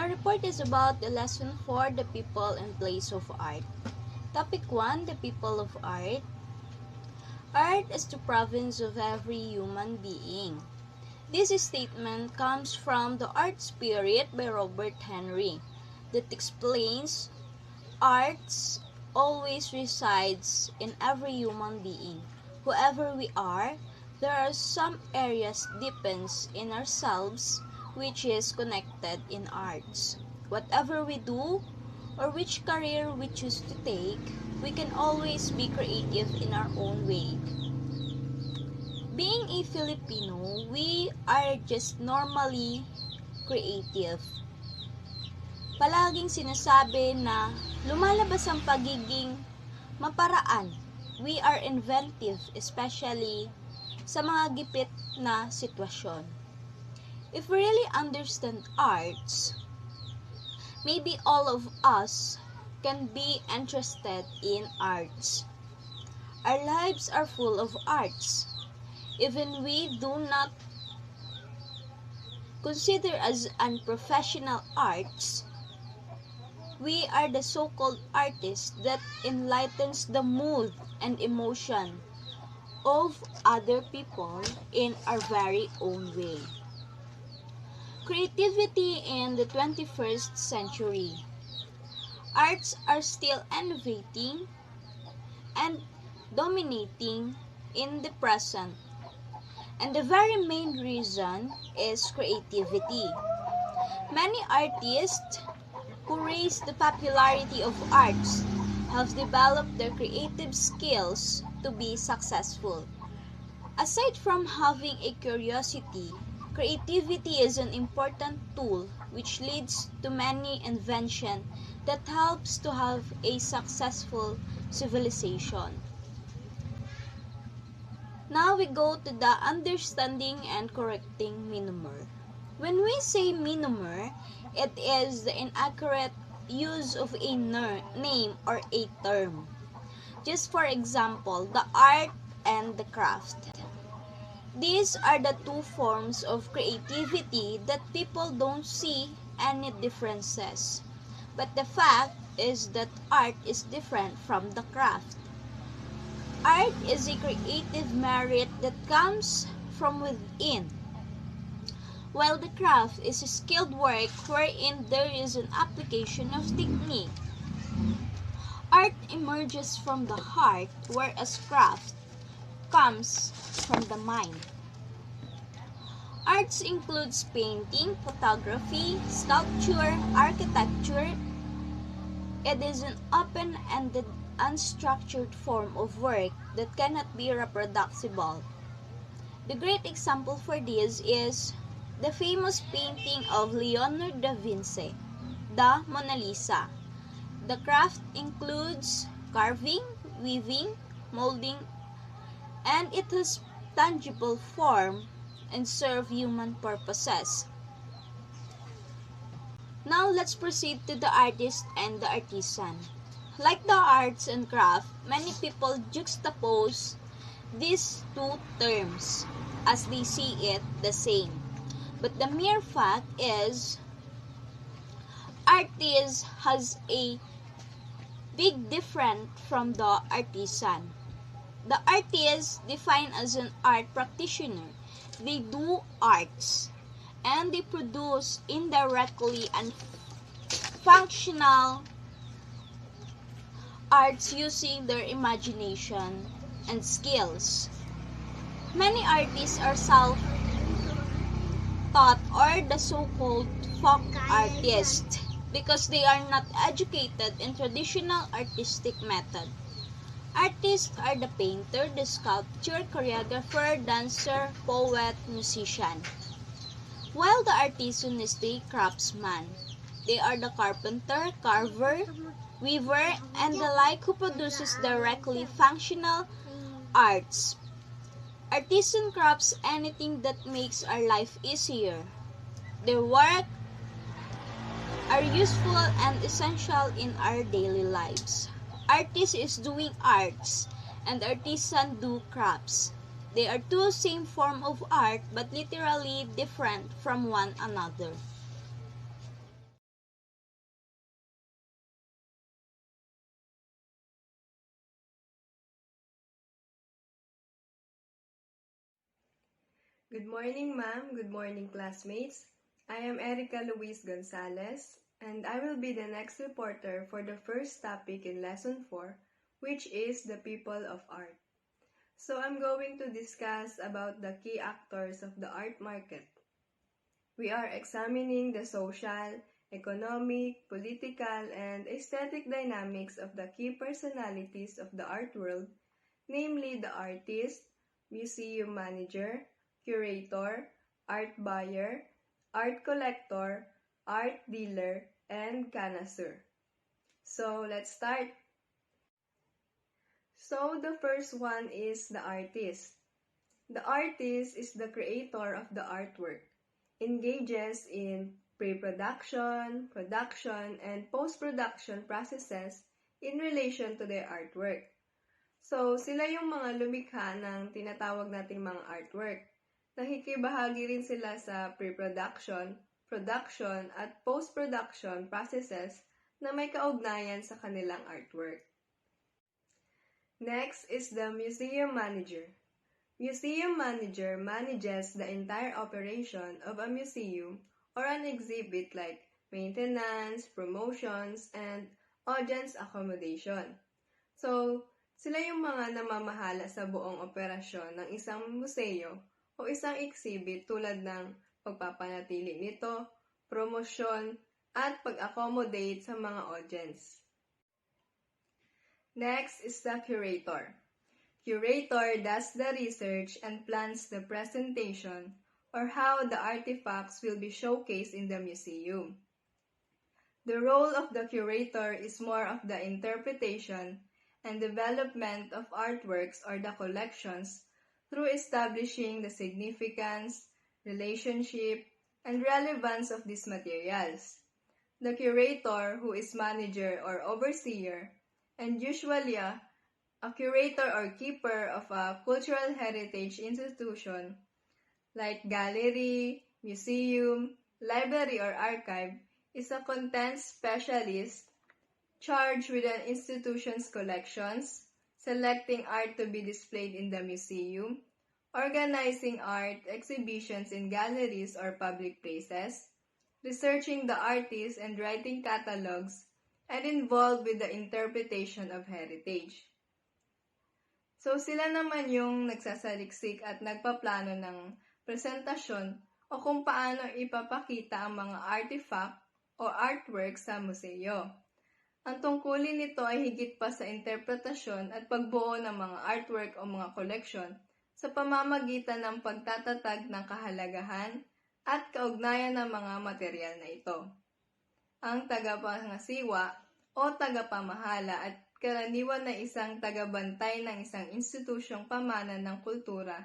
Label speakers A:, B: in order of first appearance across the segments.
A: Our report is about the lesson 4, the people and place of art. Topic 1, the people of art. Art is the province of every human being. This statement comes from The Art Spirit by Robert Henry that explains art always resides in every human being. Whoever we are, there are some areas deepens in ourselves which is connected in arts. Whatever we do or which career we choose to take, we can always be creative in our own way. Being a Filipino, we are just normally creative. Palaging sinasabi na lumalabas ang pagiging maparaan. We are inventive, especially sa mga gipit na sitwasyon. If we really understand arts, maybe all of us can be interested in arts. Our lives are full of arts. Even we do not consider as unprofessional arts, we are the so-called artists that enlightens the mood and emotion of other people in our very own way. Creativity in the 21st century. Arts are still innovating and dominating in the present. And the very main reason is creativity. Many artists who raise the popularity of arts have developed their creative skills to be successful. Aside from having a curiosity, creativity is an important tool which leads to many inventions that helps to have a successful civilization. Now we go to the understanding and correcting minimer. When we say minimer, it is the inaccurate use of a name or a term. Just for example, the art and the craft. These are the two forms of creativity that people don't see any differences. But the fact is that art is different from the craft. Art is a creative merit that comes from within, while the craft is a skilled work wherein there is an application of technique. Art emerges from the heart, whereas craft comes from the mind. Arts includes painting, photography, sculpture, architecture. It is an open-ended, unstructured form of work that cannot be reproducible. The great example for this is the famous painting of Leonardo da Vinci, the Mona Lisa. The craft includes carving, weaving, molding, and it has tangible form and serve human purposes. Now let's proceed to the artist and the artisan. Like the arts and craft, many people juxtapose these two terms as they see it the same. But the mere fact is, artist has a big difference from the artisan. The artist defined as an art practitioner. They do arts and they produce indirectly and functional arts using their imagination and skills. Many artists are self-taught or the so-called folk artists because they are not educated in traditional artistic method. Artists are the painter, the sculptor, choreographer, dancer, poet, musician. While the artisan is the craftsman. They are the carpenter, carver, weaver, and the like who produces directly functional arts. Artisan crafts anything that makes our life easier. Their work are useful and essential in our daily lives. Artist is doing arts, and artisan do crafts. They are two same form of art but literally different from one another.
B: Good morning, ma'am. Good morning, classmates. I am Erica Luis Gonzalez, and I will be the next reporter for the first topic in Lesson 4, which is the people of art. So I'm going to discuss about the key actors of the art market. We are examining the social, economic, political, and aesthetic dynamics of the key personalities of the art world, namely the artist, museum manager, curator, art buyer, art collector, art dealer, and connoisseur. So let's start. So the first one is the artist. The artist is the creator of the artwork, engages in pre-production, production, and post-production processes in relation to their artwork. So, sila yung mga lumikha ng tinatawag nating mga artwork. Nakikibahagi rin sila sa pre-production, production, at post-production processes na may kaugnayan sa kanilang artwork. Next is the museum manager. Museum manager manages the entire operation of a museum or an exhibit like maintenance, promotions, and audience accommodation. So, sila yung mga namamahala sa buong operasyon ng isang museo o isang exhibit tulad ng pagpapanatili nito, promosyon, at pag-accommodate sa mga audience. Next is the curator. Curator does the research and plans the presentation or how the artifacts will be showcased in the museum. The role of the curator is more of the interpretation and development of artworks or the collections through establishing the significance, relationship, and relevance of these materials. The curator, who is manager or overseer, and usually a curator or keeper of a cultural heritage institution like gallery, museum, library, or archive, is a content specialist charged with an institution's collections, selecting art to be displayed in the museum, organizing art exhibitions in galleries or public places, researching the artists and writing catalogs, and involved with the interpretation of heritage. So sila naman yung nagsasaliksik at nagpaplano ng presentasyon o kung paano ipapakita ang mga artifact o artwork sa museo. Ang tungkulin nito ay higit pa sa interpretasyon at pagbuo ng mga artwork o mga koleksyon sa pamamagitan ng pagtatatag ng kahalagahan at kaugnayan ng mga material na ito. Ang tagapangasiwa o tagapamahala at karaniwan na isang tagabantay ng isang institusyong pamanan ng kultura,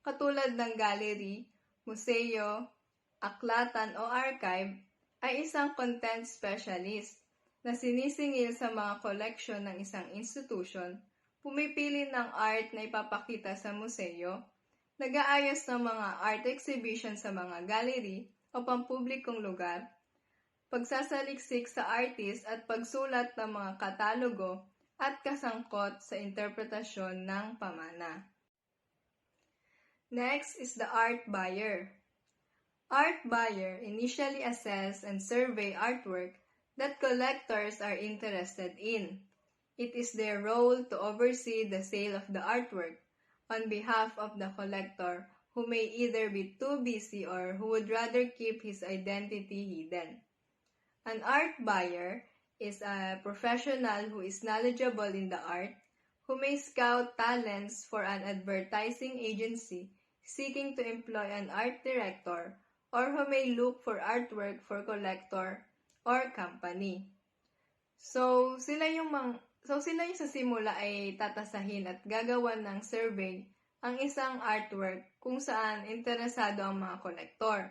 B: katulad ng gallery, museo, aklatan o archive, ay isang content specialist na sinisingil sa mga koleksyon ng isang institusyon, pumipili ng art na ipapakita sa museo, nag-aayos ng mga art exhibition sa mga gallery o pampublikong lugar, pagsasaliksik sa artist at pagsulat ng mga katalogo at kasangkot sa interpretasyon ng pamana. Next is the art buyer. Art buyer initially assess and survey artwork that collectors are interested in. It is their role to oversee the sale of the artwork on behalf of the collector who may either be too busy or who would rather keep his identity hidden. An art buyer is a professional who is knowledgeable in the art, who may scout talents for an advertising agency seeking to employ an art director, or who may look for artwork for collector or company. So sila yung sa simula ay tatasahin at gagawan ng survey ang isang artwork kung saan interesado ang mga kolektor.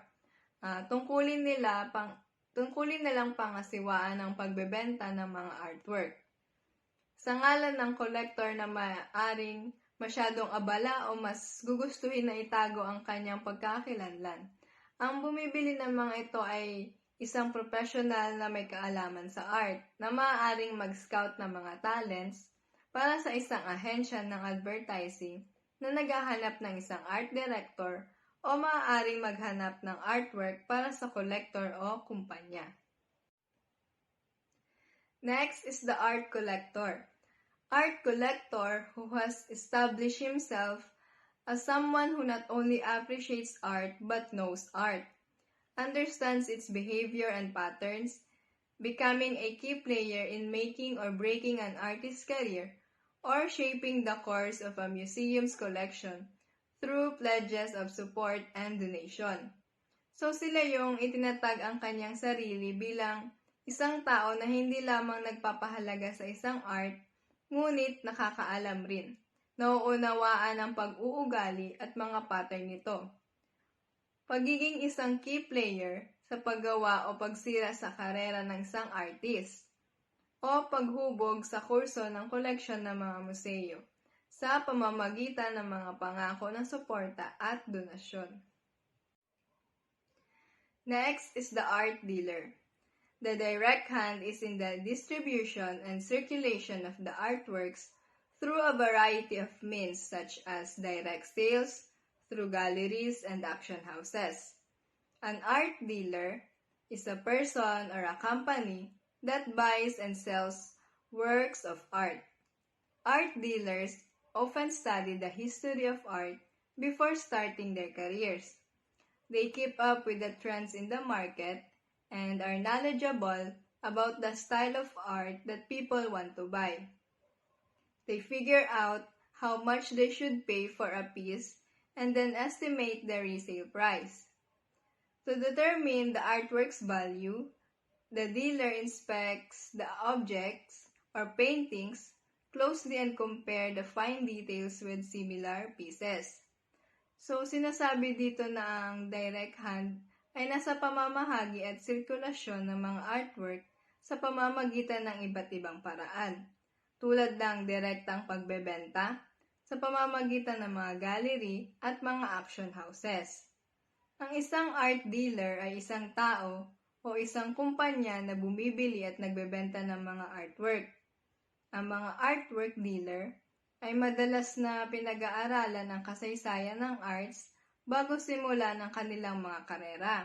B: Tungkulin nilang pangasiwaan ang pagbebenta ng mga artwork. Sa ngalan ng kolektor na maaring masyadong abala o mas gugustuhin na itago ang kanyang pagkakakilanlan, ang bumibili ng mga ito ay isang professional na may kaalaman sa art na maaaring mag-scout ng mga talents para sa isang ahensya ng advertising na naghahanap ng isang art director o maaaring maghanap ng artwork para sa collector o kumpanya. Next is the art collector. Art collector who has established himself as someone who not only appreciates art but knows art, understands its behavior and patterns, becoming a key player in making or breaking an artist's career, or shaping the course of a museum's collection through pledges of support and donation. So sila yung itinatag ang kanyang sarili bilang isang tao na hindi lamang nagpapahalaga sa isang art, ngunit nakakaalam rin, nauunawaan ang pag-uugali at mga pattern nito. Pagiging isang key player sa paggawa o pagsira sa karera ng isang artist, o paghubog sa kurso ng koleksyon ng mga museo sa pamamagitan ng mga pangako ng suporta at donasyon. Next is the art dealer. The direct hand is in the distribution and circulation of the artworks through a variety of means such as direct sales, through galleries and auction houses. An art dealer is a person or a company that buys and sells works of art. Art dealers often study the history of art before starting their careers. They keep up with the trends in the market and are knowledgeable about the style of art that people want to buy. They figure out how much they should pay for a piece and then estimate the resale price. To determine the artwork's value, the dealer inspects the objects or paintings closely and compare the fine details with similar pieces. So, sinasabi dito na ang direct hand ay nasa pamamahagi at sirkulasyon ng mga artwork sa pamamagitan ng iba't ibang paraan, tulad ng direktang pagbebenta sa pamamagitan ng mga gallery at mga auction houses. Ang isang art dealer ay isang tao o isang kumpanya na bumibili at nagbebenta ng mga artwork. Ang mga artwork dealer ay madalas na pinag-aaralan ng kasaysayan ng arts bago simula ng kanilang mga karera.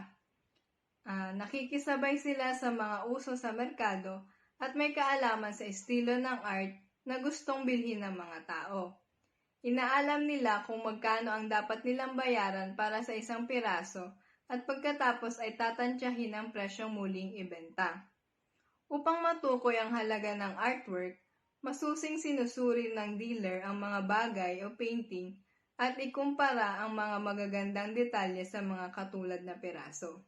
B: Nakikisabay sila sa mga uso sa merkado at may kaalaman sa estilo ng art na gustong bilhin ng mga tao. Inaalam nila kung magkano ang dapat nilang bayaran para sa isang piraso at pagkatapos ay tatantyahin ang presyong muling ibenta. Upang matukoy ang halaga ng artwork, masusing sinusuri ng dealer ang mga bagay o painting at ikumpara ang mga magagandang detalye sa mga katulad na piraso.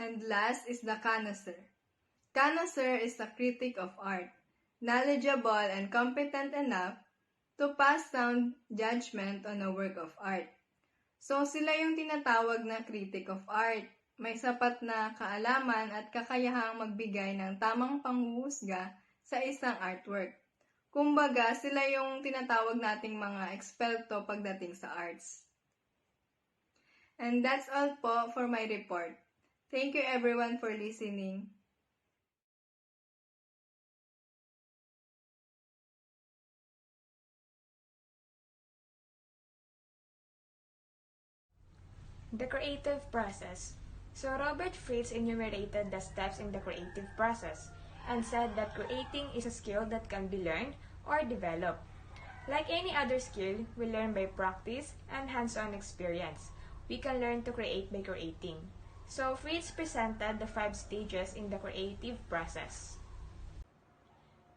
B: And last is the connoisseur. Connoisseur is a critic of art, knowledgeable and competent enough to pass sound judgment on a work of art. So sila yung tinatawag na critic of art. May sapat na kaalaman at kakayahang magbigay ng tamang panghuhusga sa isang artwork. Kumbaga, sila yung tinatawag nating mga eksperto pagdating sa arts. And that's all po for my report. Thank you everyone for listening.
C: The creative process. So Robert Fritz enumerated the steps in the creative process and said that creating is a skill that can be learned or developed. Like any other skill, we learn by practice and hands-on experience. We can learn to create by creating. So Fritz presented the 5 stages in the creative process.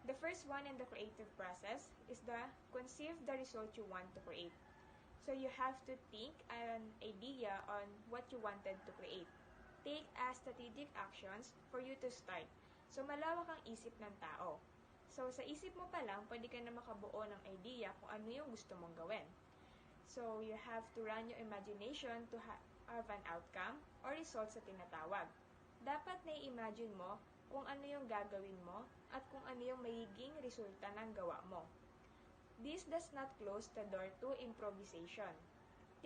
C: The first one in the creative process is the conceive the result you want to create. So you have to think an idea on what you wanted to create. Take strategic actions for you to start. So malawak ang isip ng tao. So sa isip mo pa lang, pwede ka na makabuo ng idea kung ano yung gusto mong gawin. So you have to run your imagination to have an outcome or result sa tinatawag. Dapat na-imagine mo kung ano yung gagawin mo at kung ano yung magiging resulta ng gawa mo. This does not close the door to improvisation.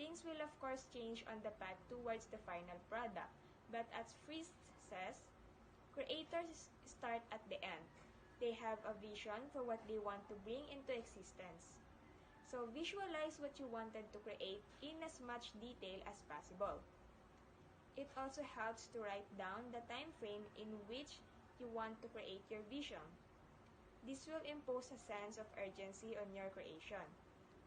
C: Things will of course change on the path towards the final product, but as Fritz says, creators start at the end. They have a vision for what they want to bring into existence. So visualize what you wanted to create in as much detail as possible. It also helps to write down the time frame in which you want to create your vision. This will impose a sense of urgency on your creation.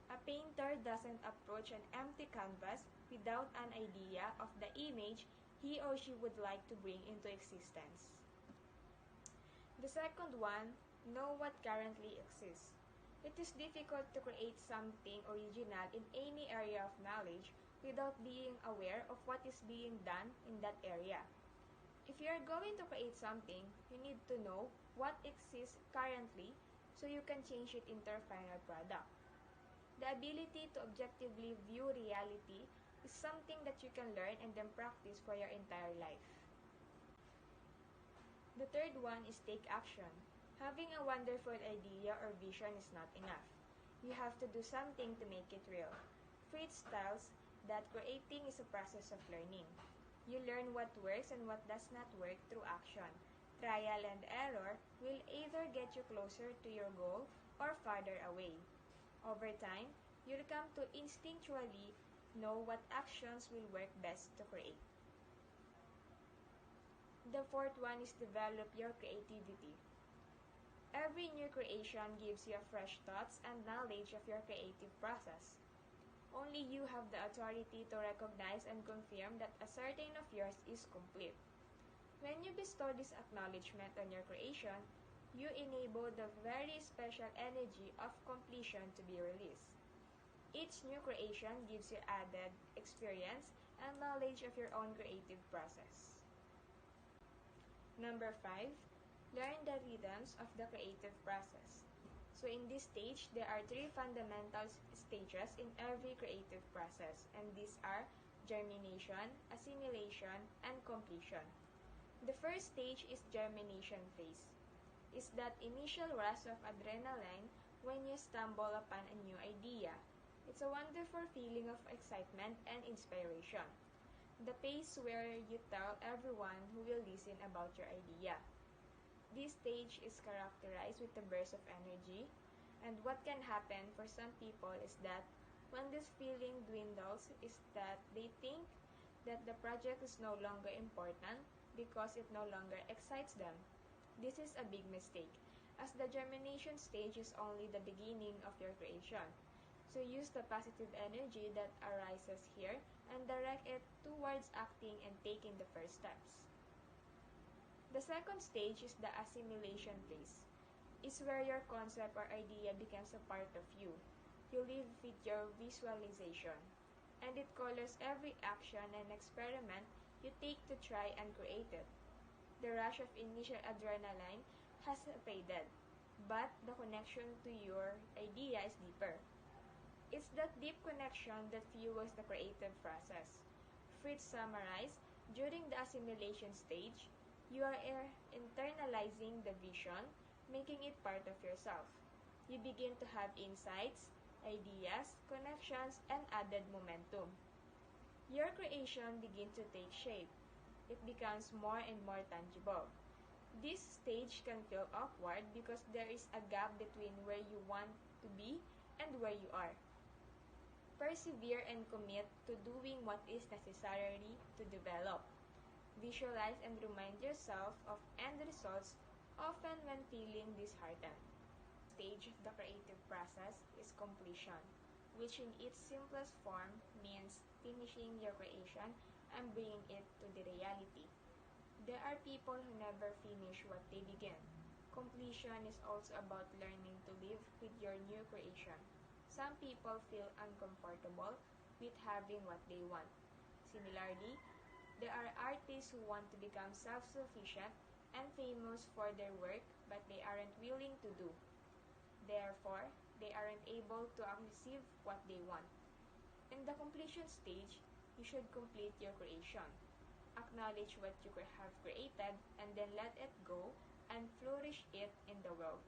C: A painter doesn't approach an empty canvas without an idea of the image he or she would like to bring into existence. The second one, know what currently exists. It is difficult to create something original in any area of knowledge without being aware of what is being done in that area. If you are going to create something, you need to know what exists currently so you can change it into a final product. The ability to objectively view reality is something that you can learn and then practice for your entire life. The third one is take action. Having a wonderful idea or vision is not enough. You have to do something to make it real. Fritz tells that creating is a process of learning. You learn what works and what does not work through action. Trial and error will either get you closer to your goal or farther away. Over time, you'll come to instinctually know what actions will work best to create. The fourth one is develop your creativity. Every new creation gives you fresh thoughts and knowledge of your creative process. Only you have the authority to recognize and confirm that a certain of yours is complete. When you bestow this acknowledgement on your creation, you enable the very special energy of completion to be released. Each new creation gives you added experience and knowledge of your own creative process. Number 5, learn the rhythms of the creative process. So in this stage, there are 3 fundamental stages in every creative process, and these are germination, assimilation, and completion. The first stage is germination phase. It's that initial rush of adrenaline when you stumble upon a new idea. It's a wonderful feeling of excitement and inspiration. The phase where you tell everyone who will listen about your idea. This stage is characterized with a burst of energy, and what can happen for some people is that when this feeling dwindles is that they think that the project is no longer important because it no longer excites them. This is a big mistake, as the germination stage is only the beginning of your creation. So use the positive energy that arises here and direct it towards acting and taking the first steps. The second stage is the assimilation phase. It's where your concept or idea becomes a part of you. You live with your visualization, and it colors every action and experiment you take to try and create it. The rush of initial adrenaline has faded, but the connection to your idea is deeper. It's that deep connection that fuels the creative process. Fritz summarized, during the assimilation stage, you are internalizing the vision, making it part of yourself. You begin to have insights, ideas, connections, and added momentum. Your creation begins to take shape. It becomes more and more tangible. This stage can feel awkward because there is a gap between where you want to be and where you are. Persevere and commit to doing what is necessary to develop. Visualize and remind yourself of end results often when feeling disheartened. Stage of the creative process is completion, which in its simplest form means finishing your creation and bringing it to the reality. There are people who never finish what they begin. Completion is also about learning to live with your new creation. Some people feel uncomfortable with having what they want. Similarly, there are artists who want to become self-sufficient and famous for their work, but they aren't willing to do. Therefore, they aren't able to receive what they want. In the completion stage, you should complete your creation. Acknowledge what you have created and then let it go and flourish it in the world.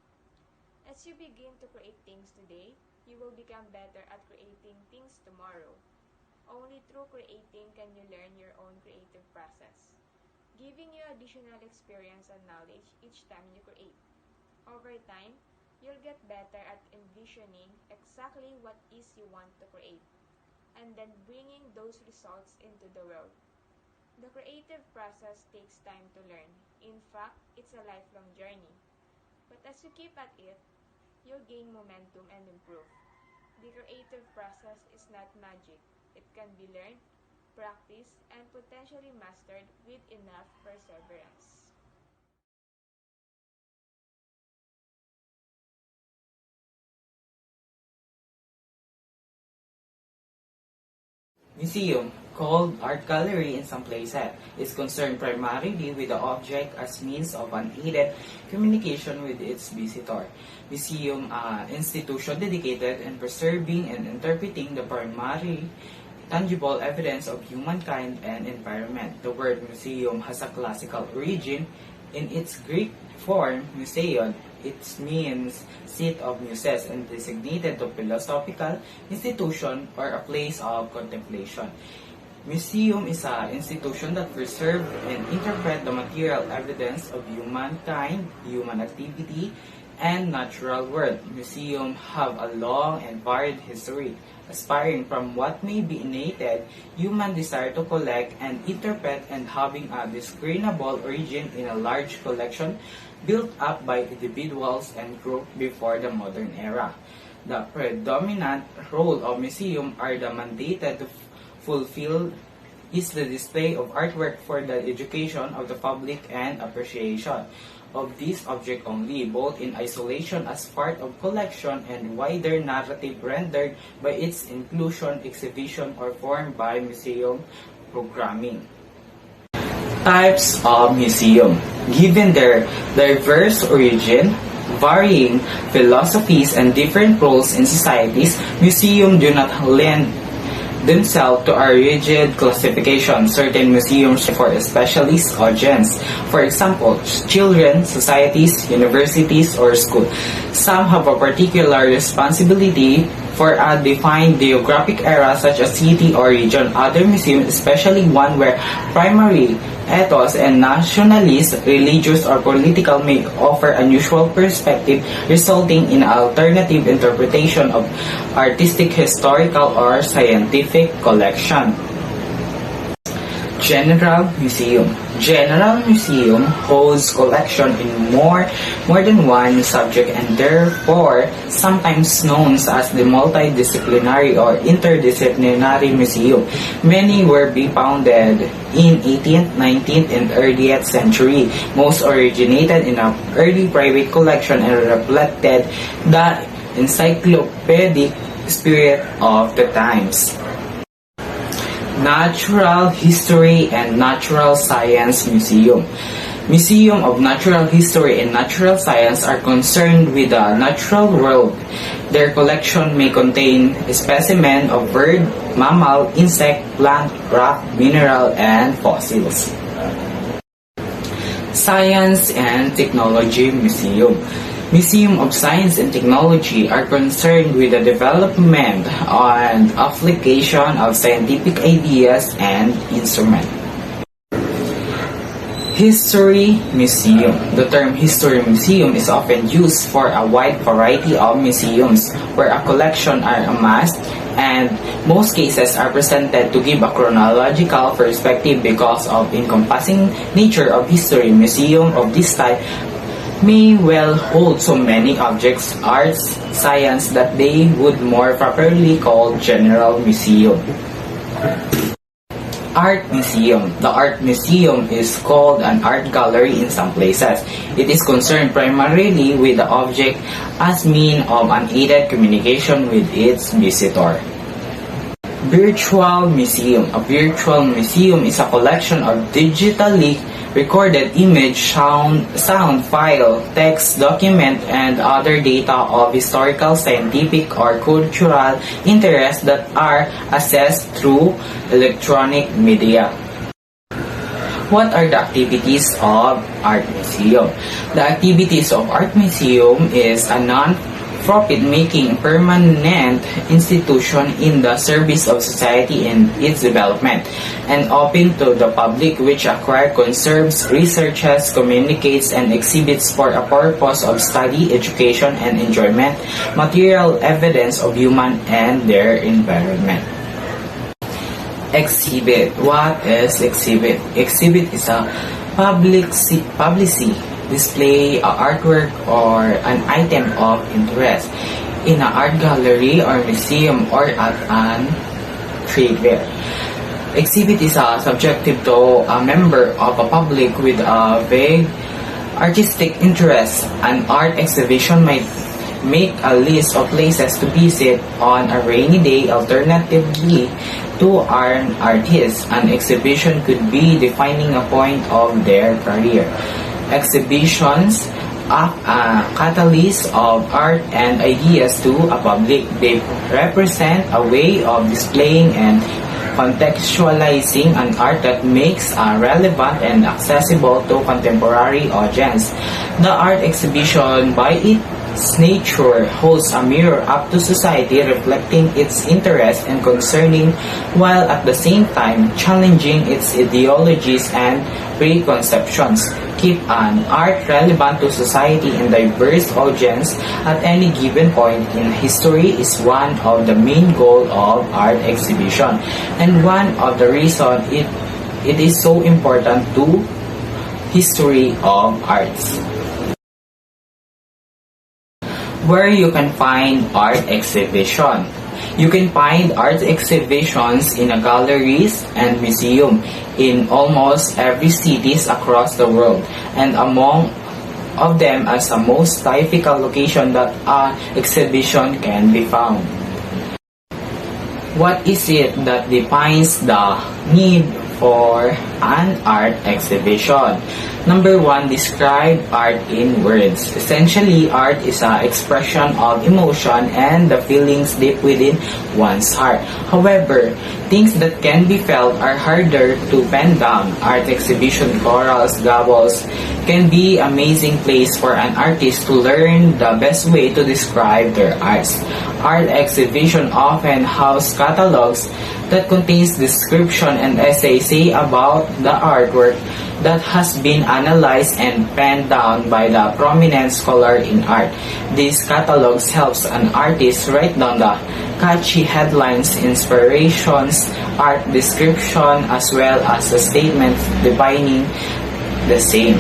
C: As you begin to create things today, you will become better at creating things tomorrow. Only through creating can you learn your own creative process, giving you additional experience and knowledge each time you create. Over time, You'll get better at envisioning exactly what is you want to create, and then bringing those results into the world. The creative process takes time to learn. In fact, it's a lifelong journey. But as you keep at it, you'll gain momentum and improve. The creative process is not magic. It can be learned, practiced, and potentially mastered with enough perseverance.
D: Museum, called art gallery in some places, is concerned primarily with the object as means of unaided communication with its visitor. Museum, institution dedicated in preserving and interpreting the primary tangible evidence of humankind and environment. The word museum has a classical origin. In its Greek form, museion, it means seat of muses and designated to philosophical institution or a place of contemplation. Museum is an institution that preserves and interprets the material evidence of humankind, human activity, and natural world. Museums have a long and varied history, aspiring from what may be innate human desire to collect and interpret and having a discernible origin in a large collection built up by individuals and groups before the modern era. The predominant role of museums are the mandated to fulfill is the display of artwork for the education of the public and appreciation of this object only, both in isolation as part of collection and wider narrative rendered by its inclusion, exhibition, or formed by museum programming. Types of museum. Given their diverse origin, varying philosophies, and different roles in societies, museums do not lend themselves to a rigid classification. Certain museums for a specialist audience. For example, children, societies, universities, or schools. Some have a particular responsibility for a defined geographic area such as city or region. Other museums, especially one where primary ethos and nationalist, religious, or political may offer unusual perspective, resulting in alternative interpretation of artistic, historical, or scientific collection. General Museum. General Museum holds collection in more than one subject and therefore sometimes known as the multidisciplinary or interdisciplinary museum. Many were be founded in 18th, 19th, and earliest century. Most originated in an early private collection and reflected the encyclopedic spirit of the times. Natural History and Natural Science Museum. Museum of Natural History and Natural Science are concerned with the natural world. Their collection may contain specimens of bird, mammal, insect, plant, rock, mineral, and fossils. Science and Technology Museum. Museum of Science and Technology are concerned with the development and application of scientific ideas and instruments. History Museum. The term History Museum is often used for a wide variety of museums where a collection are amassed and most cases are presented to give a chronological perspective because of encompassing nature of history. Museum of this type may well hold so many objects, arts, science that they would more properly call general museum. Art Museum. The Art Museum is called an art gallery in some places. It is concerned primarily with the object as means of unaided communication with its visitor. Virtual Museum. A virtual museum is a collection of digitally recorded image, sound file, text, document, and other data of historical, scientific, or cultural interest that are accessed through electronic media. What are the activities of Art Museum? The activities of Art Museum is a profit-making permanent institution in the service of society and its development, and open to the public, which acquire, conserves, researches, communicates, and exhibits for a purpose of study, education, and enjoyment, material evidence of human and their environment. Exhibit. What is exhibit? Exhibit is a publicity display, artwork, or an item of interest in an art gallery or museum or at an trade fair. Exhibit is subjective to a member of a public with a vague artistic interest. An art exhibition might make a list of places to visit on a rainy day. Alternatively, to an artist, an exhibition could be defining a point of their career. Exhibitions act a catalyst of art and ideas to a public. They represent a way of displaying and contextualizing an art that makes relevant and accessible to contemporary audience. The art exhibition, by its nature, holds a mirror up to society, reflecting its interests and concerning, while at the same time challenging its ideologies and preconceptions. Keep an art relevant to society and diverse audience at any given point in history is one of the main goals of art exhibition, and one of the reasons it is so important to history of arts. Where you can find art exhibition. You can find art exhibitions in galleries and museums in almost every cities across the world, and among of them as the most typical location that an exhibition can be found. What is it that defines the need for an art exhibition? Number 1, describe art in words. Essentially, art is an expression of emotion and the feelings deep within one's heart. However, things that can be felt are harder to pen down. Art exhibition, chorals, gabbles can be an amazing place for an artist to learn the best way to describe their arts. Art exhibition often house catalogs that contains description and essays about the artwork that has been analyzed and penned down by the prominent scholar in art. These catalogs helps an artist write down the catchy headlines, inspirations, art description, as well as a statement defining the same.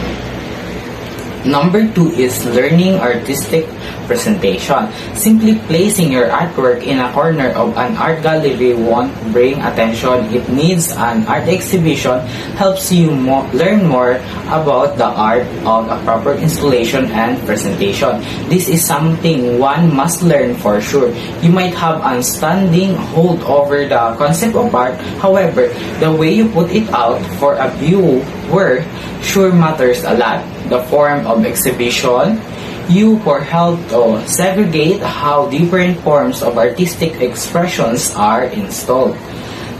D: Number 2 is learning artistic presentation. Simply placing your artwork in a corner of an art gallery won't bring attention. It needs an art exhibition helps you learn more about the art of a proper installation and presentation. This is something one must learn for sure. You might have a standing hold over the concept of art. However, the way you put it out for a viewer sure matters a lot. The form of exhibition you for help to segregate how different forms of artistic expressions are installed.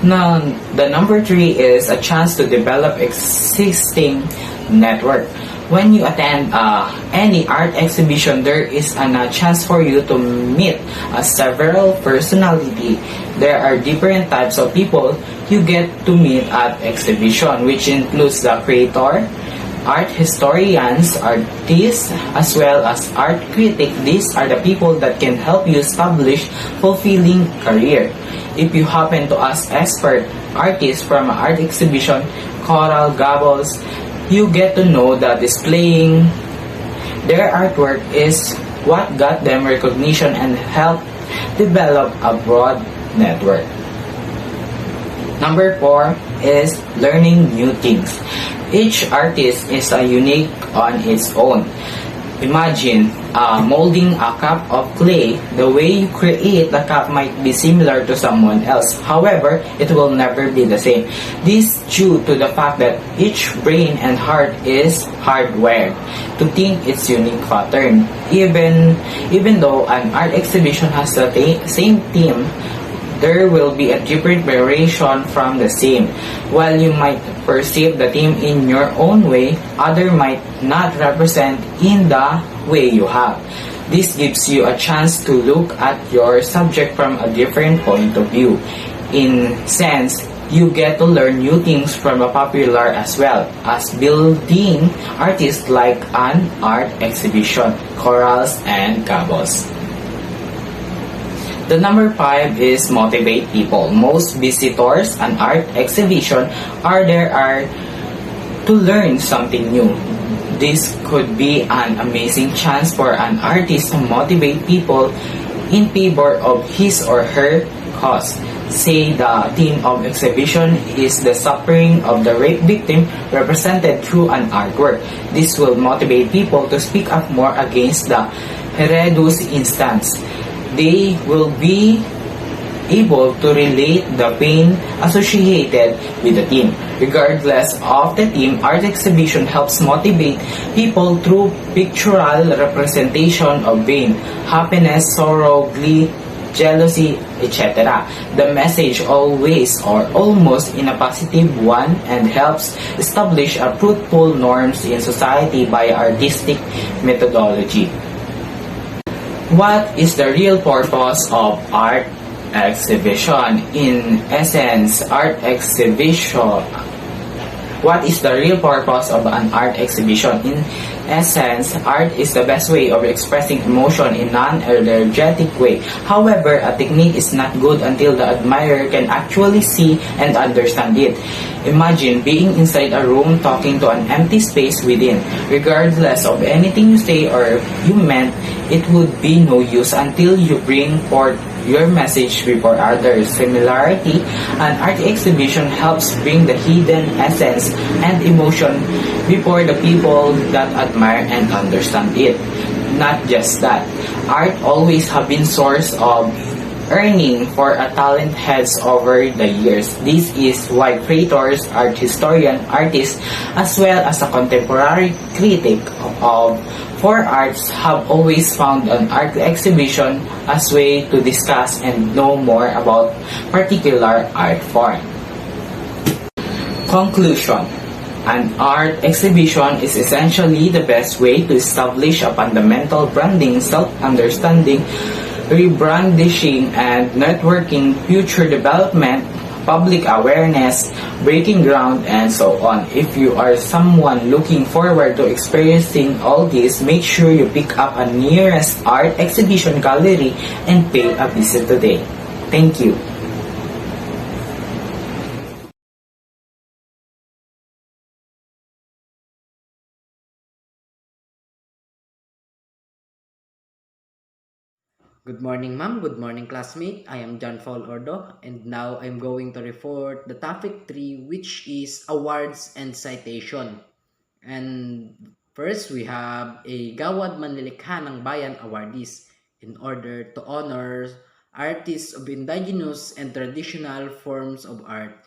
D: Now, the number 3 is a chance to develop existing network. When you attend any art exhibition, there is a chance for you to meet several personalities. There are different types of people you get to meet at exhibition, which includes the creator, art historians, artists, as well as art critics. These are the people that can help you establish fulfilling career. If you happen to ask expert artists from an art exhibition, choral, gabbles, you get to know that displaying their artwork is what got them recognition and helped develop a broad network. Number 4 is learning new things. Each artist is unique on its own. Imagine molding a cup of clay. The way you create the cup might be similar to someone else. However, it will never be the same. This due to the fact that each brain and heart is hardwired to think its unique pattern. Even though an art exhibition has the same theme, there will be a different variation from the same. While you might perceive the theme in your own way, others might not represent in the way you have. This gives you a chance to look at your subject from a different point of view. In sense, you get to learn new things from a popular as well as building artists like an art exhibition, chorals, and cabals. The number 5 is motivate people. Most visitors an art exhibition are to learn something new. This could be an amazing chance for an artist to motivate people in favor of his or her cause. Say the theme of exhibition is the suffering of the rape victim represented through an artwork. This will motivate people to speak up more against the horrendous instance. They will be able to relate the pain associated with the theme. Regardless of the theme, art exhibition helps motivate people through pictorial representation of pain, happiness, sorrow, glee, jealousy, etc. The message always or almost in a positive one and helps establish a fruitful norms in society by artistic methodology. What is the real purpose of art exhibition? In essence, what is the real purpose of an art exhibition? In essence, art is the best way of expressing emotion in non-energetic way. However, a technique is not good until the admirer can actually see and understand it. Imagine being inside a room talking to an empty space within. Regardless of anything you say or you meant, it would be no use until you bring forth your message before others. Similarly, an art exhibition helps bring the hidden essence and emotion before the people that admire and understand it. Not just that, art always have been source of earning for a talent heads over the years. This is why creators, art historian, artists, as well as a contemporary critic of for arts have always found an art exhibition as way to discuss and know more about particular art form. Conclusion. An art exhibition is essentially the best way to establish a fundamental branding, self-understanding, rebrandishing, and networking, future development, public awareness, breaking ground, and so on. If you are someone looking forward to experiencing all this, make sure you pick up a nearest art exhibition gallery and pay a visit today. Thank you.
E: Good morning, ma'am. Good morning, classmate. I am John Paul Ordo, and now I'm going to report the topic 3, which is awards and citation. And first, we have a Gawad Manlilikha ng Bayan awardees in order to honor artists of indigenous and traditional forms of art.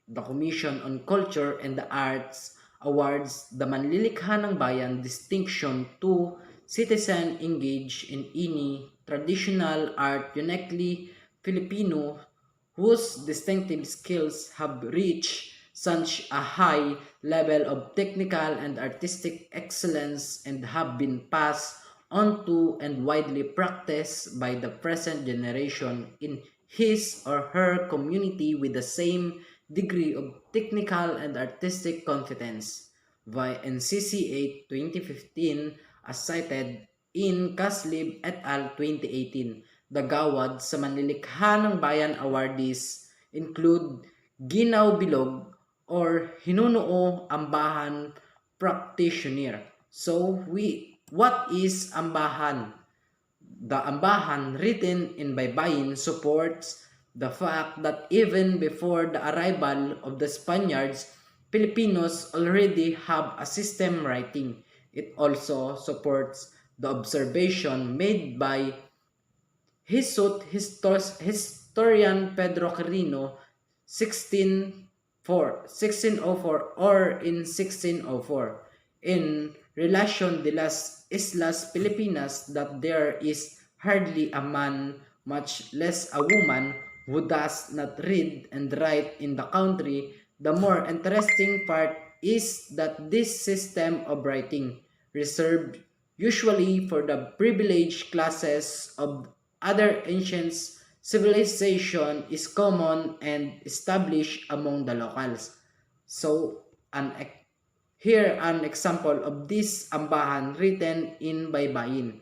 E: The Commission on Culture and the Arts awards the Manlilikha ng Bayan distinction to citizen engaged in any traditional art uniquely Filipino whose distinctive skills have reached such a high level of technical and artistic excellence and have been passed on to and widely practiced by the present generation in his or her community with the same degree of technical and artistic competence. By NCC 8 2015 as cited in Kaslib et al. 2018. The gawad sa Manlilikha ng Bayan awardees include Ginaw Bilog or Hinunuo Ambahan Practitioner. So, what is Ambahan? The Ambahan written in Baybayin supports the fact that even before the arrival of the Spaniards, Filipinos already have a system writing. It also supports the observation made by historian Pedro Quirino 1604 or in 1604 in relation de las Islas Filipinas that there is hardly a man, much less a woman, who does not read and write in the country. The more interesting part is that this system of writing reserved usually for the privileged classes of other ancient civilization, is common and established among the locals. So, here an example of this ambahan written in baybayin,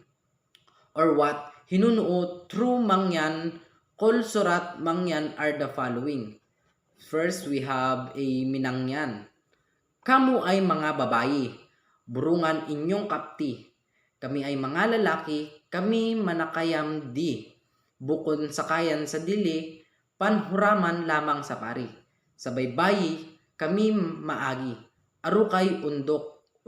E: or what hinunuo true mangyan kol surat mangyan are the following. First, we have a minangyan. Kamu ay mga babayi, burungan inyong kapti. Kami ay mga lalaki, kami manakayam di. Bukon sakayan sa dili, panhuraman lamang sa pari. Sa baybayi, kami maagi. Arukay undok.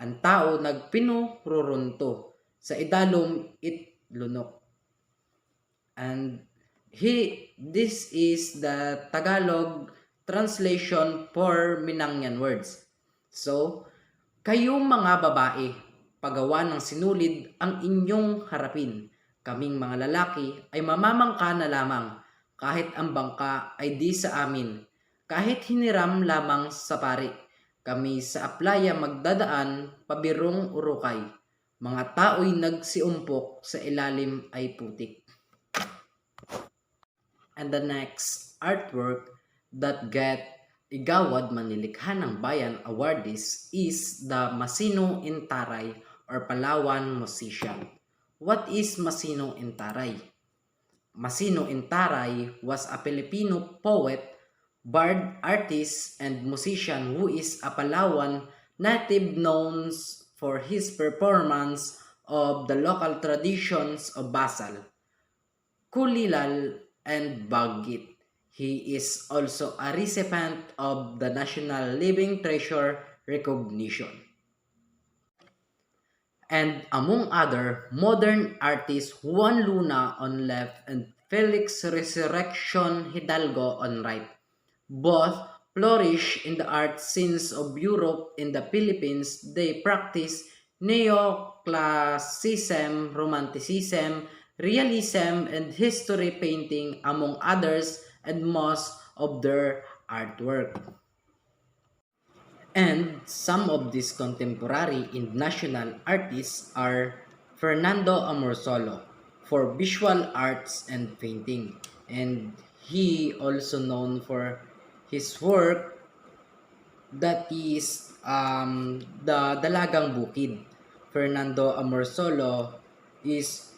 E: Ang tao nagpinururunto. Sa idalom it lunok. And this is the Tagalog translation for Minangyan words. So, kayong mga babae, pagawa ng sinulid ang inyong harapin. Kaming mga lalaki ay mamamangka na lamang, kahit ang bangka ay di sa amin, kahit hiniram lamang sa pari. Kami sa aplaya magdadaan, pabirong urukay. Mga tao'y nagsiumpok, sa ilalim ay putik. And the next artwork that get Igawad Manilikha ng Bayan awardees is the Masino Intaray or Palawan musician. What is Masino Intaray? Masino Intaray was a Filipino poet, bard, artist, and musician who is a Palawan native known for his performance of the local traditions of Basal, Kulilal, and Bagit. He is also a recipient of the National Living Treasure recognition. And among other modern artists, Juan Luna on left and Felix Resurrection Hidalgo on right. Both flourish in the art scenes of Europe. In the Philippines, they practice neoclassicism, romanticism, realism, and history painting, among others, and most of their artwork. And some of these contemporary and national artists are Fernando Amorsolo for visual arts and painting. And he also known for his work that is the Dalagang Bukid. Fernando Amorsolo is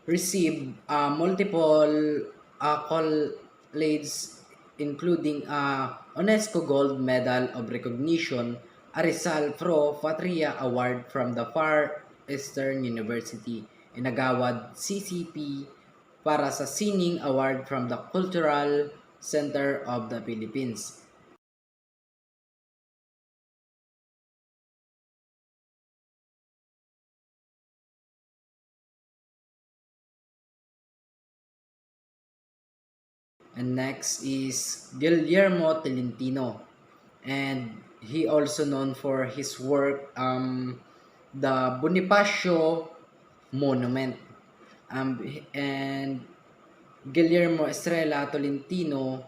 E: received multiple accolades, including a UNESCO Gold Medal of Recognition, a Rizal Pro Patria Award from the Far Eastern University, and Agawad CCP para sa Sining Award from the Cultural Center of the Philippines. And next is Guillermo Tolentino, and he also known for his work the Bonifacio Monument, and Guillermo Estrella Tolentino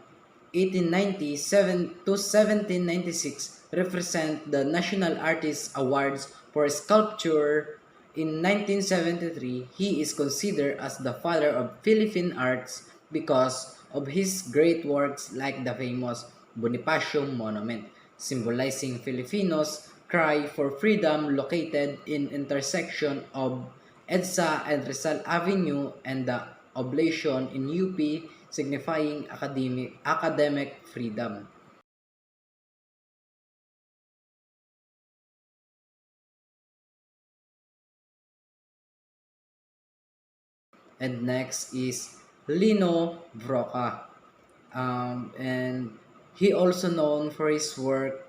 E: 1897 to 1796 represent the National Artist Awards for Sculpture. In 1973, he is considered as the father of Philippine arts because of his great works like the famous Bonifacio Monument, symbolizing Filipinos' cry for freedom, located in intersection of EDSA and Rizal Avenue, and the oblation in UP, signifying academic freedom. And next is Lino Broca. And he also known for his work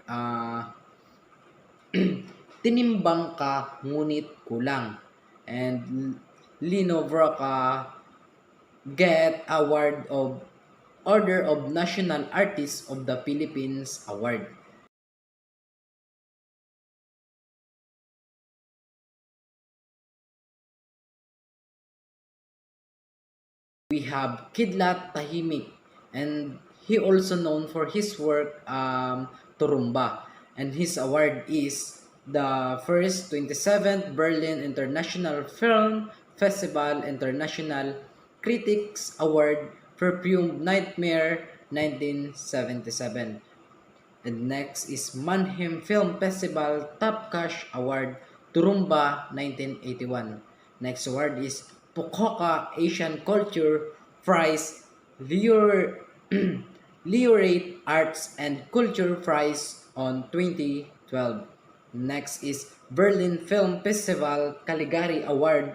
E: Tinimbang Ka Ngunit Kulang. And Lino Broca get award of Order of National Artists of the Philippines Award. We have Kidlat Tahimik, and he also known for his work Turumba, and his award is the first 27th Berlin International Film Festival International Critics Award Perfume Nightmare 1977. And next is Mannheim Film Festival Top Cash Award Turumba 1981. Next award is Fukuoka Asian Culture Prize Laureate Arts and Culture Prize on 2012. Next is Berlin Film Festival Caligari Award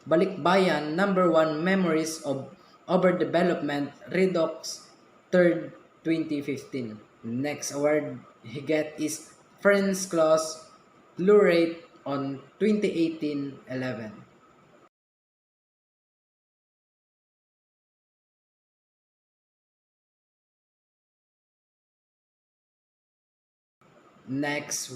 E: Balikbayan Number 1 Memories of Overdevelopment Redux 3rd 2015. Next award he get is Friends Clause Laureate on 2018-11. Next,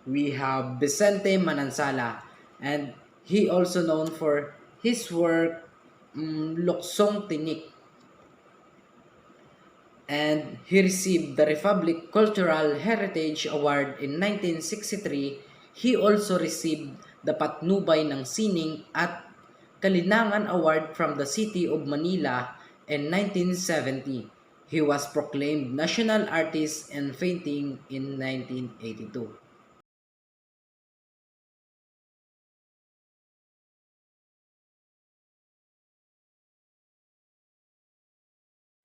E: we have Vicente Manansala, and he also known for his work Luksong Tinik, and he received the Republic Cultural Heritage Award in 1963. He also received the Patnubay ng Sining at Kalinangan Award from the City of Manila in 1970. He was proclaimed National Artist in Painting in 1982.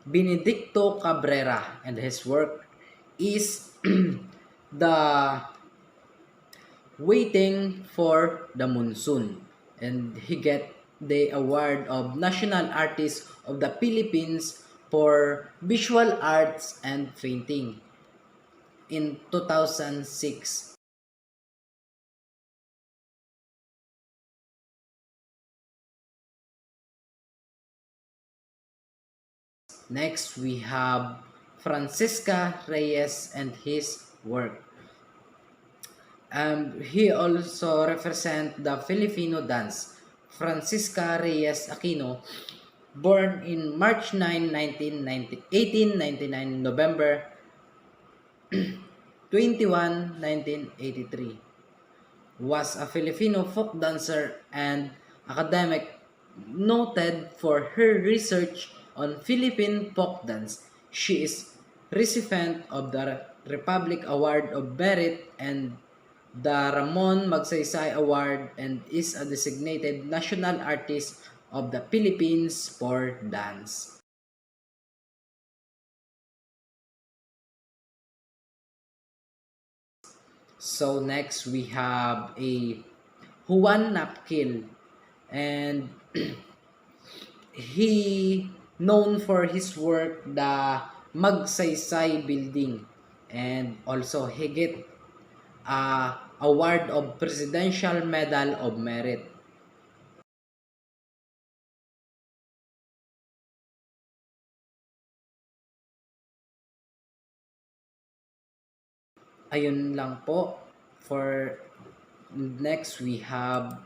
E: Benedicto Cabrera, and his work is the Waiting for the Monsoon, and he get the award of National Artist of the Philippines for visual arts and painting in 2006. Next, we have Francisca Reyes and his work. He also represent the Filipino dance. Francisca Reyes Aquino, born in March 9, 1899, November 21, 1983, was a Filipino folk dancer and academic noted for her research on Philippine folk dance. She is recipient of the Republic Award of Merit and the Ramon Magsaysay Award, and is a designated national artist of the Philippines for dance. So next we have a Juan Napkil, and he known for his work the Magsaysay Building, and also he get award of Presidential Medal of Merit. Ayun lang po. For next, we have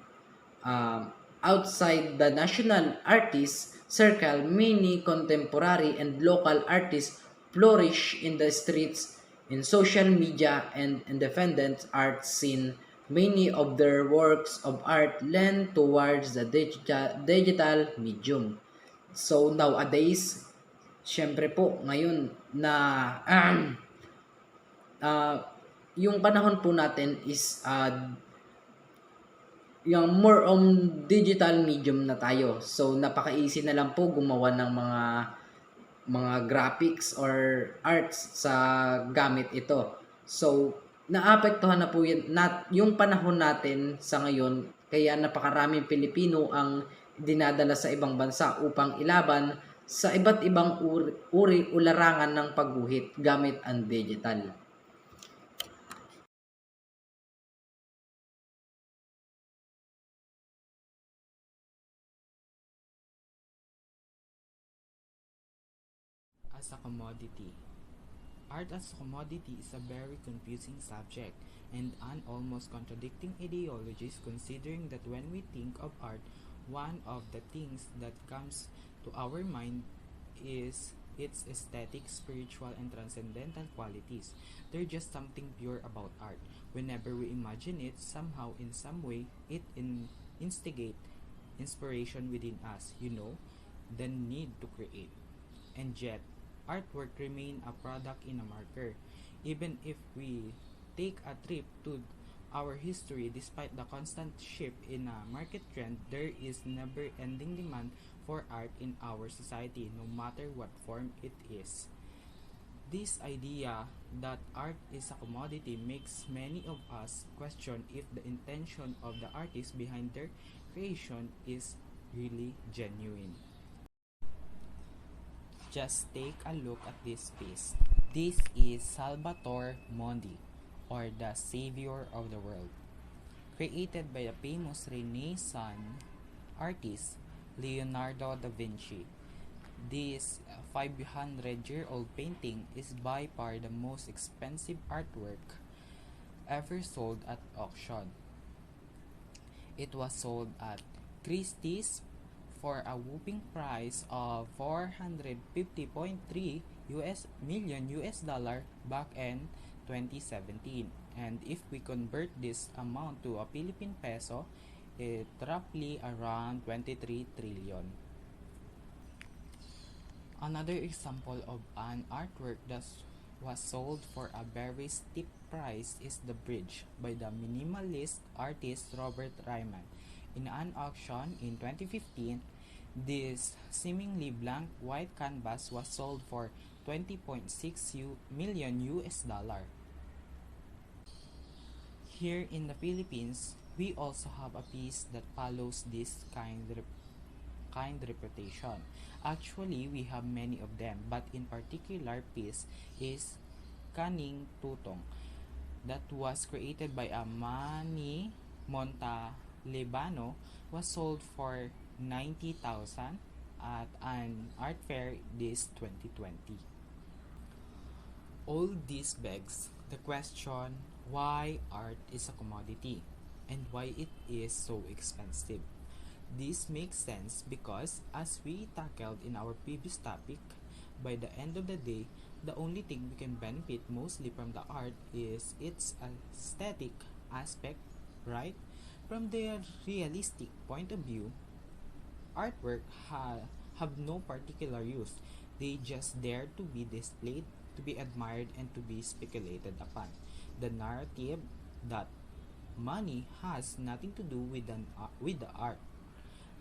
E: outside the national artist circle, many contemporary and local artists flourish in the streets, in social media, and independent art scene. Many of their works of art lend towards the digital medium. So nowadays, syempre po ngayon na yung panahon po natin is yung more on digital medium na tayo. So napaka-easy na lang po gumawa ng mga graphics or arts sa gamit ito. So naapektuhan na po yung panahon natin sa ngayon, kaya napakaraming Pilipino ang dinadala sa ibang bansa upang ilaban sa iba't ibang uri o larangan ng pagguhit gamit ang digital.
D: As a commodity. Art as a commodity is a very confusing subject and an almost contradicting ideologies, considering that when we think of art, one of the things that comes to our mind is its aesthetic, spiritual, and transcendental qualities. There's just something pure about art. Whenever we imagine it, somehow, in some way, it instigates inspiration within us, the need to create. And yet, artwork remain a product in a marker. Even if we take a trip to our history, despite the constant shift in a market trend, there is never-ending demand for art in our society, no matter what form it is. This idea that art is a commodity makes many of us question if the intention of the artist behind their creation is really genuine. Just take a look at this piece. This is Salvator Mundi, or the Savior of the World, created by the famous Renaissance artist Leonardo da Vinci. This 500-year-old painting is by far the most expensive artwork ever sold at auction. It was sold at Christie's for a whopping price of 450.3 million US dollar back in 2017. And if we convert this amount to a Philippine peso, it roughly around 23 trillion. Another example of an artwork that was sold for a very steep price is The Bridge by the minimalist artist Robert Ryman. In an auction in 2015, this seemingly blank white canvas was sold for 20.6 million US dollar. Here in the Philippines, we also have a piece that follows this kind reputation. Actually, we have many of them, but in particular piece is Kaning Tutong that was created by a Manny Montalebano, was sold for 90,000 at an art fair this 2020. All this begs the question why art is a commodity and why it is so expensive. This makes sense because, as we tackled in our previous topic, by the end of the day, the only thing we can benefit mostly from the art is its aesthetic aspect, right? From the realistic point of view, artwork have no particular use. They just dare to be displayed, to be admired, and to be speculated upon. The narrative that money has nothing to do with the art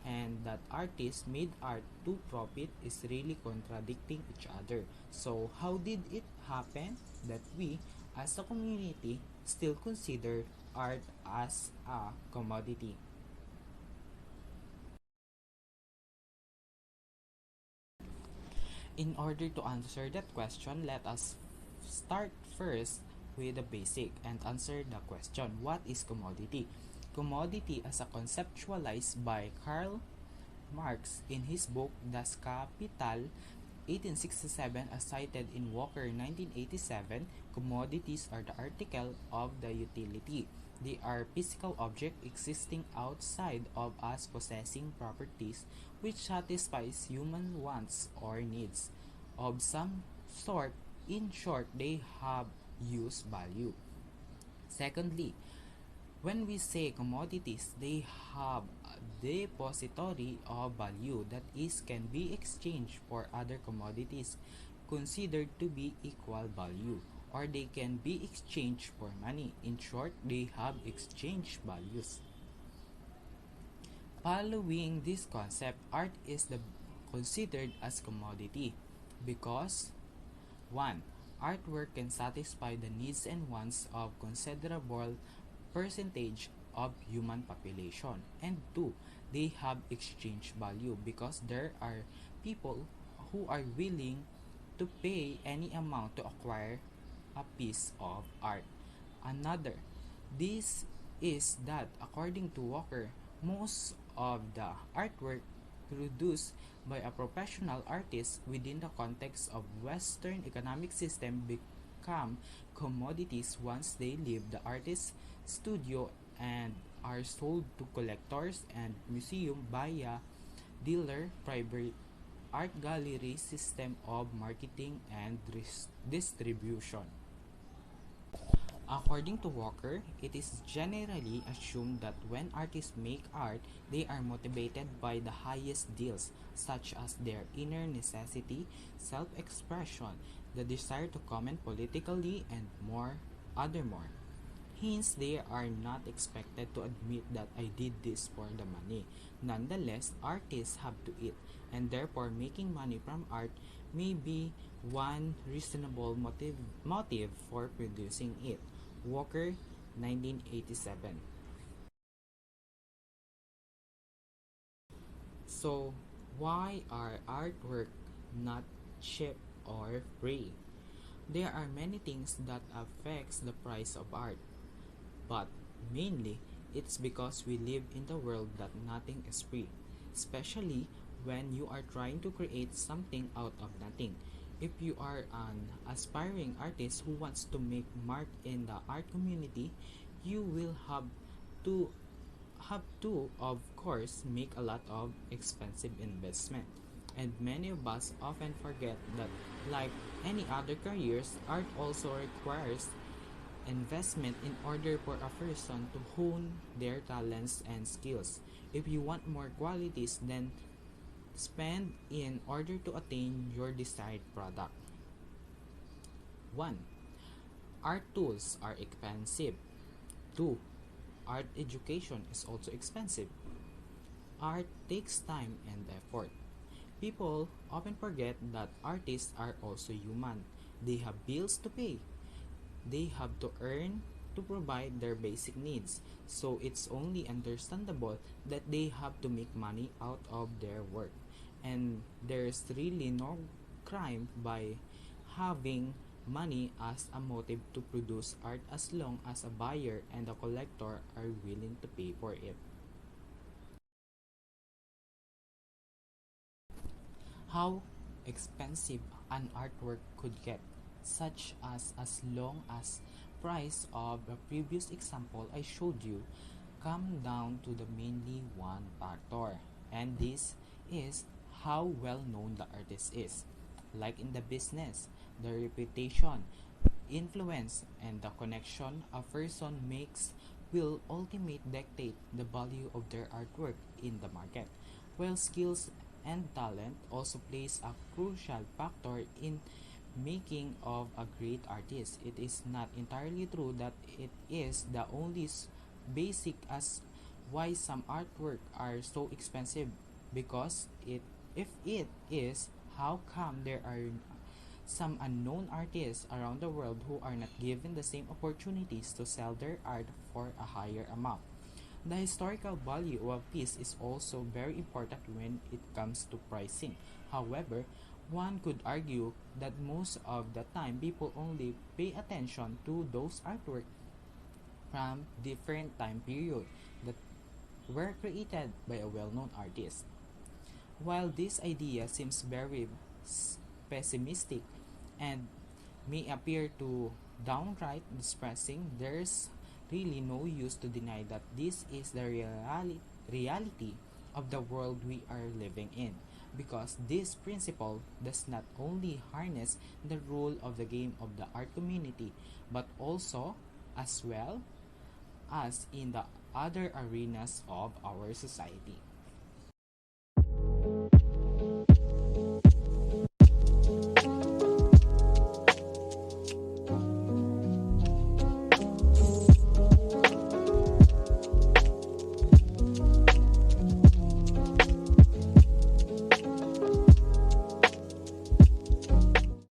D: and that artists made art to profit is really contradicting each other. So how did it happen that we as a community still consider art as a commodity? In order to answer that question, let us start first with the basic and answer the question, what is commodity? Commodity as a conceptualized by Karl Marx in his book Das Kapital 1867 as cited in Walker 1987, commodities are the article of the utility. They are physical objects existing outside of us possessing properties which satisfies human wants or needs of some sort. In short, they have use value. Secondly, when we say commodities, they have a depository of value that is can be exchanged for other commodities considered to be equal value, or they can be exchanged for money. In short, they have exchange values. Following this concept, art is considered as commodity because 1. Artwork can satisfy the needs and wants of considerable percentage of human population, and 2. They have exchange value because there are people who are willing to pay any amount to acquire a piece of art. Another, this is that according to Walker, most of the artwork produced by a professional artist within the context of Western economic system become commodities once they leave the artist's studio and are sold to collectors and museum via dealer art gallery system of marketing and distribution. According to Walker, it is generally assumed that when artists make art, they are motivated by the highest deals, such as their inner necessity, self-expression, the desire to comment politically, and more. Hence, they are not expected to admit that I did this for the money. Nonetheless, artists have to eat, and therefore making money from art may be one reasonable motive for producing it. Walker, 1987. So, why are artwork not cheap or free? There are many things that affects the price of art, but mainly it's because we live in the world that nothing is free, especially when you are trying to create something out of nothing. If you are an aspiring artist who wants to make mark in the art community, you will have to of course make a lot of expensive investment. And many of us often forget that like any other careers, art also requires investment in order for a person to hone their talents and skills. If you want more qualities, then spend in order to attain your desired product. 1. Art tools are expensive. 2. Art education is also expensive. Art takes time and effort. People often forget that artists are also human. They have bills to pay. They have to earn to provide their basic needs. So it's only understandable that they have to make money out of their work. And there's really no crime by having money as a motive to produce art as long as a buyer and a collector are willing to pay for it. How expensive an artwork could get, such as long as price of the previous example I showed you come down to the mainly one factor, and this is how well known the artist is. Like in the business, the reputation, influence, and the connection a person makes will ultimately dictate the value of their artwork in the market. While skills and talent also plays a crucial factor in making of a great artist, it is not entirely true that it is the only basic as why some artwork are so expensive, because if it is, how come there are some unknown artists around the world who are not given the same opportunities to sell their art for a higher amount? The historical value of a piece is also very important when it comes to pricing. However, one could argue that most of the time people only pay attention to those artworks from different time period that were created by a well-known artist. While this idea seems very pessimistic and may appear to downright depressing, there's really no use to deny that this is the reality of the world we are living in, because this principle does not only harness the role of the game of the art community, but also as well as in the other arenas of our society.